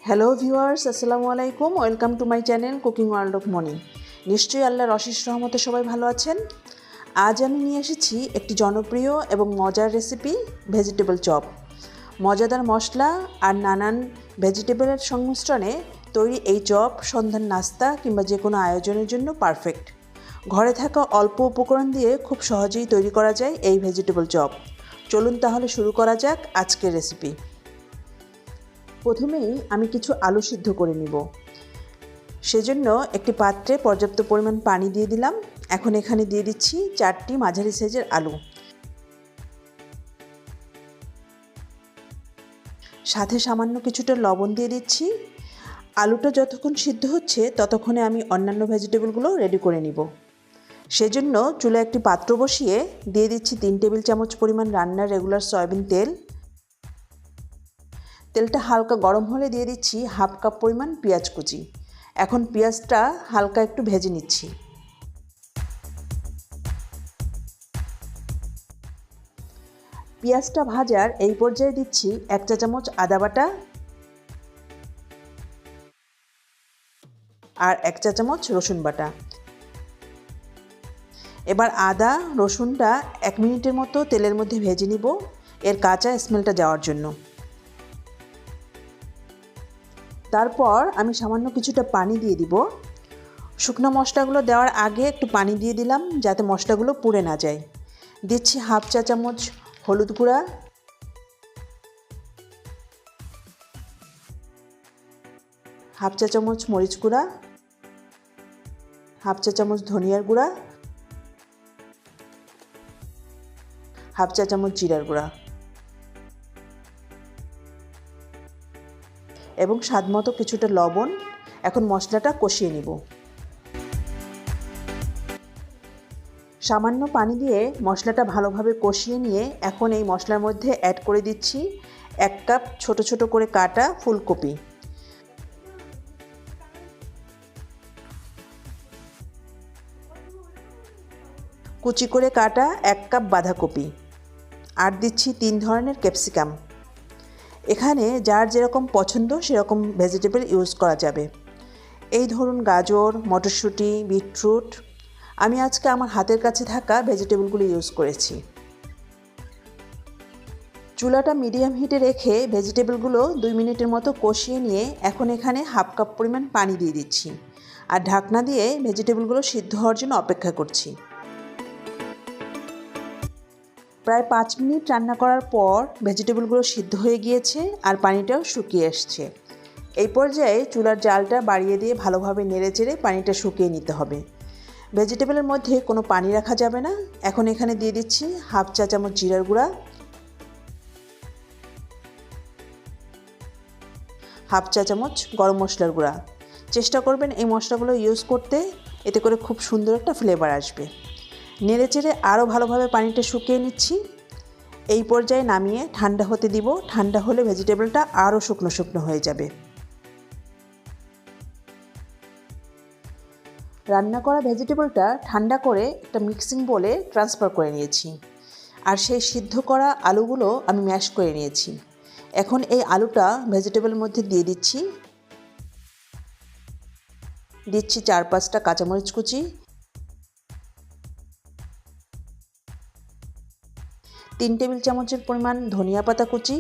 Hello viewers, আসসালামু আলাইকুম। Welcome to my channel cooking world of money. নিশ্চয়ই আল্লাহর অশেষ রহমতে সবাই ভালো আছেন। আজ আমি নিয়ে এসেছি একটি জনপ্রিয় এবং মজার রেসিপি, ভেজিটেবল চপ। মজাদার মশলা আর নানান ভেজিটেবলের সংমিশ্রণে তৈরি এই চপ সন্ধ্যার নাস্তা কিংবা যে কোনো আয়োজনের জন্য পারফেক্ট। ঘরে থাকা অল্প উপকরণ দিয়ে খুব সহজেই তৈরি করা যায় এই ভেজিটেবল চপ। চলুন তাহলে শুরু করা যাক আজকের রেসিপি। প্রথমেই আমি কিছু আলু সিদ্ধ করে নিব। সেজন্য একটি পাত্রে পর্যাপ্ত পরিমাণ পানি দিয়ে দিলাম। এখন এখানে দিয়ে দিচ্ছি 4টি মাঝারি সাইজের আলু। সাথে সামান্য কিছুটা লবণ দিয়ে দিচ্ছি। আলুটা যতক্ষণ সিদ্ধ হচ্ছে ততক্ষণে আমি অন্যান্য ভেজিটেবলগুলো রেডি করে নিব। সেজন্য চুলায় একটি পাত্র বসিয়ে দিয়ে দিচ্ছি 3 টেবিল চামচ পরিমাণ রান্নার রেগুলার সয়াবিন তেল। তেলটা হালকা গরম হলে দিয়ে দিচ্ছি হাফ কাপ পরিমাণ পেঁয়াজ কুচি। এখন পেঁয়াজটা হালকা একটু ভেজে নিচ্ছি। পেঁয়াজটা ভাজার এই পর্যায়ে দিচ্ছি 1 চা চামচ আদা বাটা আর 1 চা চামচ রসুন বাটা। এবার আদা রসুনটা 1 মিনিটের মতো তেলের মধ্যে ভেজে নিব, এর কাঁচা স্মেলটা যাওয়ার জন্য। তারপর আমি সামান্য কিছুটা পানি দিয়ে দিব। শুকনো মশলাগুলো দেওয়ার আগে একটু পানি দিয়ে দিলাম যাতে মশলাগুলো পুড়ে না যায়। দিচ্ছি হাফ চা চামচ হলুদ গুঁড়া, হাফ চা চামচ মরিচ গুঁড়া, হাফ চা চামচ ধনিয়ার গুঁড়া, হাফ চা চামচ জিরার গুঁড়া এবং স্বাদমতো কিছুটা লবণ। এখন মশলাটা কষিয়ে নিব। সামান্য পানি দিয়ে মশলাটা ভালোভাবে কষিয়ে নিয়ে এখন এই মশলার মধ্যে অ্যাড করে দিচ্ছি 1 কাপ ছোট ছোট করে কাটা ফুলকপি। কুচি করে কাটা 1 কাপ বাঁধাকপি আর দিচ্ছি 3 ধরনের ক্যাপসিকাম। এখানে যার যেরকম পছন্দ সেরকম ভেজিটেবল ইউজ করা যাবে। এই ধরুন গাজর, মটরশুঁটি, বিটরুট। আমি আজকে আমার হাতের কাছে থাকা ভেজিটেবলগুলো ইউজ করেছি। চুলাটা মিডিয়াম হিটে রেখে ভেজিটেবলগুলো 2 মিনিটের মতো কষিয়ে নিয়ে এখন এখানে হাফ কাপ পরিমাণ পানি দিয়ে দিচ্ছি আর ঢাকনা দিয়ে ভেজিটেবলগুলো সিদ্ধ হওয়ার জন্য অপেক্ষা করছি। প্রায় 5 মিনিট রান্না করার পর ভেজিটেবলগুলো সিদ্ধ হয়ে গিয়েছে আর পানিটাও শুকিয়ে আসছে। এই পর্যায়ে চুলার জালটা বাড়িয়ে দিয়ে ভালোভাবে নেড়েচেড়ে পানিটা শুকিয়ে নিতে হবে। ভেজিটেবলের মধ্যে কোনো পানি রাখা যাবে না। এখন এখানে দিয়ে দিচ্ছি হাফ চা চামচ জিরার গুঁড়া, হাফ চা চামচ গরম মশলার গুঁড়া। চেষ্টা করবেন এই মশলাগুলো ইউজ করতে, এতে করে খুব সুন্দর একটা ফ্লেভার আসবে। নেড়েচেড়ে আরও ভালোভাবে পানিটা শুকিয়ে নিচ্ছি। এই পর্যায়ে নামিয়ে ঠান্ডা হতে দিব। ঠান্ডা হলে ভেজিটেবলটা আরও শুকনো শুকনো হয়ে যাবে। রান্না করা ভেজিটেবলটা ঠান্ডা করে একটা মিক্সিং বোলে ট্রান্সফার করে নিয়েছি আর সেই সিদ্ধ করা আলুগুলো আমি ম্যাশ করে নিয়েছি। এখন এই আলুটা ভেজিটেবলের মধ্যে দিয়ে দিচ্ছি। 4-5টা কাঁচামরিচ কুচি, 3 টেবিল চামচের পরিমাণ ধনিয়া পাতা কুচি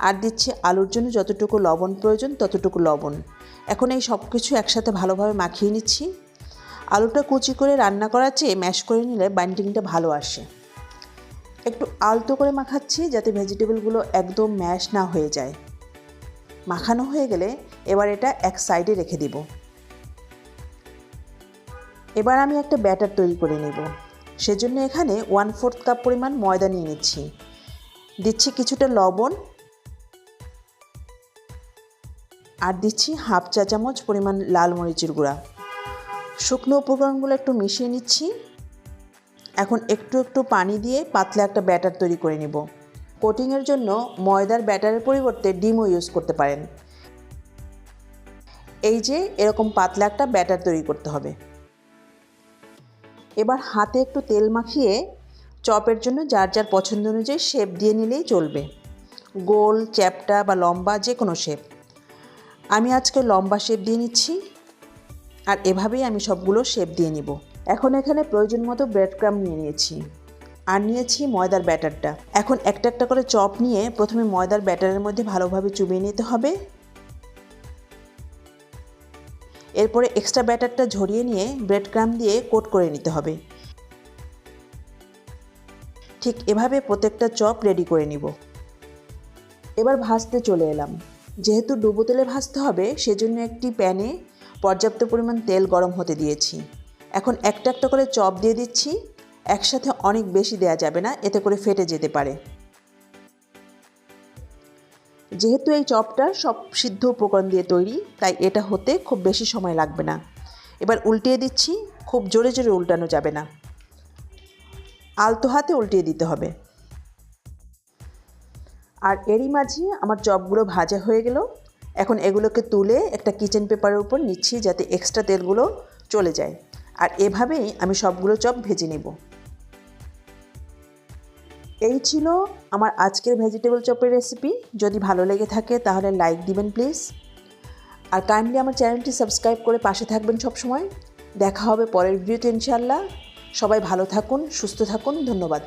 আর দিচ্ছি আলুর জন্য যতটুকু লবণ প্রয়োজন ততটুকু লবণ। এখন এই সব কিছু একসাথে ভালোভাবে মাখিয়ে নিচ্ছি। আলুটা কুচি করে রান্না করার চেয়ে ম্যাশ করে নিলে বাইন্ডিংটা ভালো আসে। একটু আলতো করে মাখাচ্ছি যাতে ভেজিটেবলগুলো একদম ম্যাশ না হয়ে যায়। মাখানো হয়ে গেলে এবার এটা এক সাইডে রেখে দিব। এবার আমি একটা ব্যাটার তৈরি করে নেব। সেজন্য এখানে 1/4 কাপ পরিমাণ ময়দা নিয়ে নিচ্ছি। দিচ্ছি কিছুটা লবণ আর দিচ্ছি হাফ চা চামচ পরিমাণ লাল মরিচের গুঁড়া। শুকনো উপকরণগুলো একটু মিশিয়ে নিচ্ছি। এখন একটু একটু পানি দিয়ে পাতলা একটা ব্যাটার তৈরি করে নেব। কোটিংয়ের জন্য ময়দার ব্যাটারের পরিবর্তে ডিমও ইউজ করতে পারেন। এই যে এরকম পাতলা একটা ব্যাটার তৈরি করতে হবে। এবার হাতে একটু তেল মাখিয়ে চপের জন্য যার যার পছন্দ অনুযায়ী শেপ দিয়ে নিলেই চলবে, গোল, চ্যাপ্টা বা লম্বা যে কোনো শেপ। আমি আজকে লম্বা শেপ দিয়ে নিচ্ছি, আর এভাবেই আমি সবগুলো শেপ দিয়ে নিব। এখন এখানে প্রয়োজন মতো ব্রেড ক্রাম্ব নিয়ে নিয়েছি, আর নিয়েছি ময়দার ব্যাটারটা। এখন একটা একটা করে চপ নিয়ে প্রথমে ময়দার ব্যাটারের মধ্যে ভালোভাবে চুবিয়ে নিতে হবে। এরপরে এক্সট্রা ব্যাটারটা ঝরিয়ে নিয়ে ব্রেড ক্রাম্ব দিয়ে কোট করে নিতে হবে। ঠিক এভাবে প্রত্যেকটা চপ রেডি করে নিব। এবার ভাজতে চলে এলাম। যেহেতু ডুবো তেলে ভাজতে হবে, সেজন্য একটি প্যানে পর্যাপ্ত পরিমাণ তেল গরম হতে দিয়েছি। এখন একটা একটা করে চপ দিয়ে দিচ্ছি। একসাথে অনেক বেশি দেওয়া যাবে না, এতে করে ফেটে যেতে পারে। যেহেতু এই চপটা সব সিদ্ধ উপকরণ দিয়ে তৈরি, তাই এটা হতে খুব বেশি সময় লাগবে না। এবার উল্টিয়ে দিচ্ছি। খুব জোরে জোরে উল্টানো যাবে না, আলতো হাতে উল্টিয়ে দিতে হবে। আর এরই মাঝে আমার চপগুলো ভাজা হয়ে গেল। এখন এগুলোকে তুলে একটা কিচেন পেপারের উপর নিচ্ছি, যাতে এক্সট্রা তেলগুলো চলে যায়। আর এভাবেই আমি সবগুলো চপ ভেজে নেব। এই ছিল আমার আজকের ভেজিটেবল চপের রেসিপি। যদি ভালো লেগে থাকে তাহলে লাইক দিবেন প্লিজ, আর কাইন্ডলি আমার চ্যানেলটি সাবস্ক্রাইব করে পাশে থাকবেন সব সময়। দেখা হবে পরের ভিডিওতে ইনশাআল্লাহ। সবাই ভালো থাকুন, সুস্থ থাকুন। ধন্যবাদ।